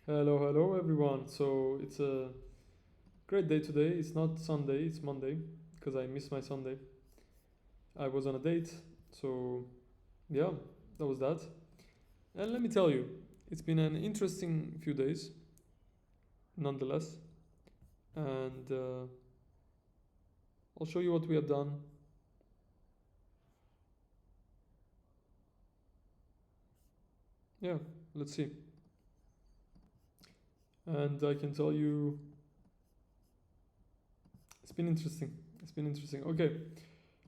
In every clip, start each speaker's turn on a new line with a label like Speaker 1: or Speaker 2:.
Speaker 1: Hello everyone. So it's a great day today. It's not Sunday, it's Monday because I missed my Sunday. I was on a date, so yeah, that was that. And let me tell you, it's been an interesting few days, nonetheless. And I'll show you what we have done. Yeah, let's see. And I can tell you, it's been interesting. It's been interesting. Okay,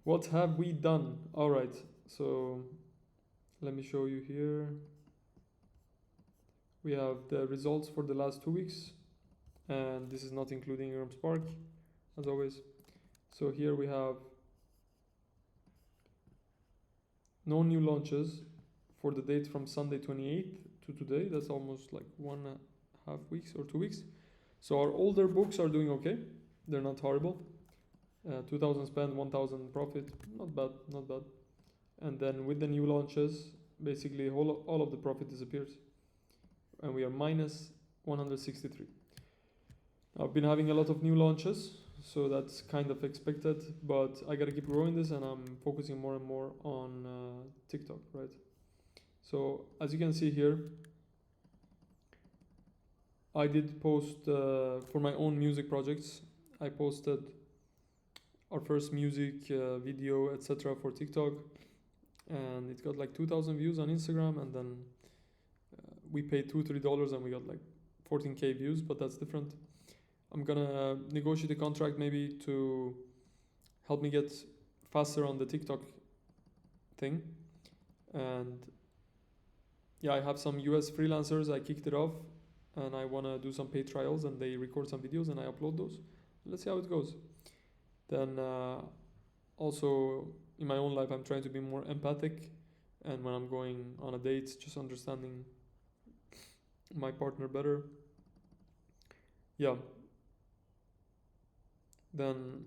Speaker 1: what have we done? All right, so let me show you here. We have the results for the last 2 weeks, and this is not including Ingram Spark, as always. So here we have no new launches for the date from Sunday 28th to today. That's almost like 1.5 weeks or 2 weeks. So our older books are doing okay. They're not horrible. 2,000 spend, 1,000 profit. Not bad, not bad. And then with the new launches, basically all of the profit disappears. And we are minus 163. I've been having a lot of new launches, so that's kind of expected, but I gotta keep growing this, and I'm focusing more and more on TikTok, right? So as you can see here, I did post for my own music projects. I posted our first music video, etc. for TikTok, and it got like 2,000 views on Instagram, and then we paid $2-3 and we got like 14k views, but that's different. I'm gonna negotiate a contract maybe to help me get faster on the TikTok thing. And yeah, I have some US freelancers. I kicked it off and I wanna do some paid trials, and they record some videos and I upload those. Let's see how it goes. Then also in my own life, I'm trying to be more empathic, and when I'm going on a date, just understanding my partner better. Yeah. Then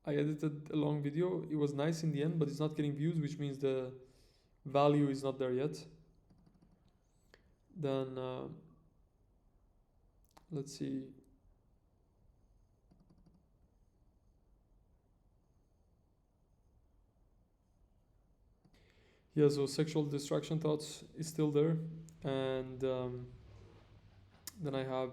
Speaker 1: I edited a long video. It was nice in the end, but it's not getting views, which means the value is not there yet. Then let's see. Yeah, so sexual distraction thoughts is still there, and then I have,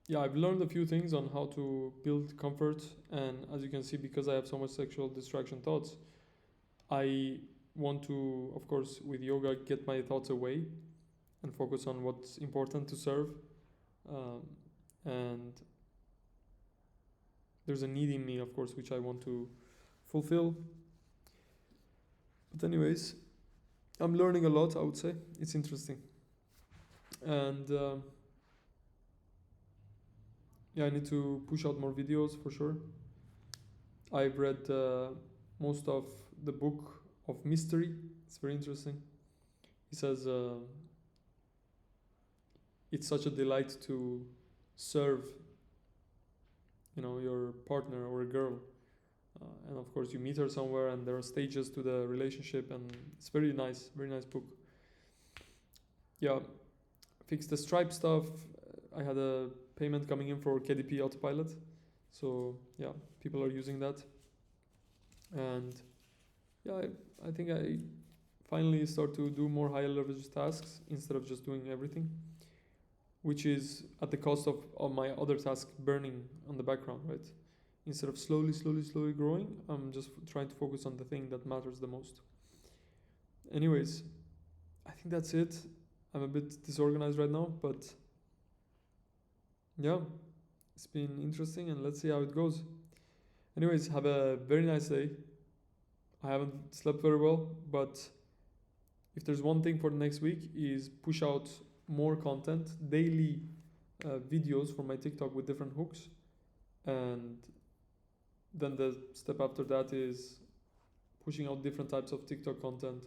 Speaker 1: yeah, I've learned a few things on how to build comfort, and as you can see, because I have so much sexual distraction thoughts, I want to, of course, with yoga, get my thoughts away and focus on what's important to serve. And there's a need in me, of course, which I want to fulfill. But anyways, I'm learning a lot, I would say. It's interesting. And yeah, I need to push out more videos for sure. I've read most of the book of mystery. It's very interesting. He says it's such a delight to serve, your partner or a girl. And of course, you meet her somewhere, and there are stages to the relationship, and it's very nice book. Yeah, fix the Stripe stuff. I had a payment coming in for KDP Autopilot, so yeah, people are using that. And yeah, I think I finally start to do more higher leverage tasks instead of just doing everything, which is at the cost of my other task burning on the background, right? Instead of slowly growing, I'm just trying to focus on the thing that matters the most. Anyways, I think that's it. I'm a bit disorganized right now, but yeah, it's been interesting, and let's see how it goes. Anyways, have a very nice day. I haven't slept very well, but if there's one thing for the next week is push out more content, daily videos for my TikTok with different hooks. And then the step after that is pushing out different types of TikTok content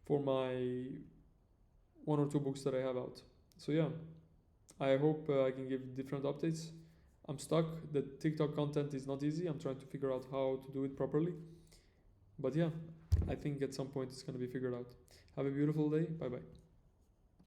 Speaker 1: for my 1 or 2 books that I have out. So yeah, I hope I can give different updates. I'm stuck. The TikTok content is not easy. I'm trying to figure out how to do it properly. But yeah, I think at some point it's going to be figured out. Have a beautiful day. Bye bye.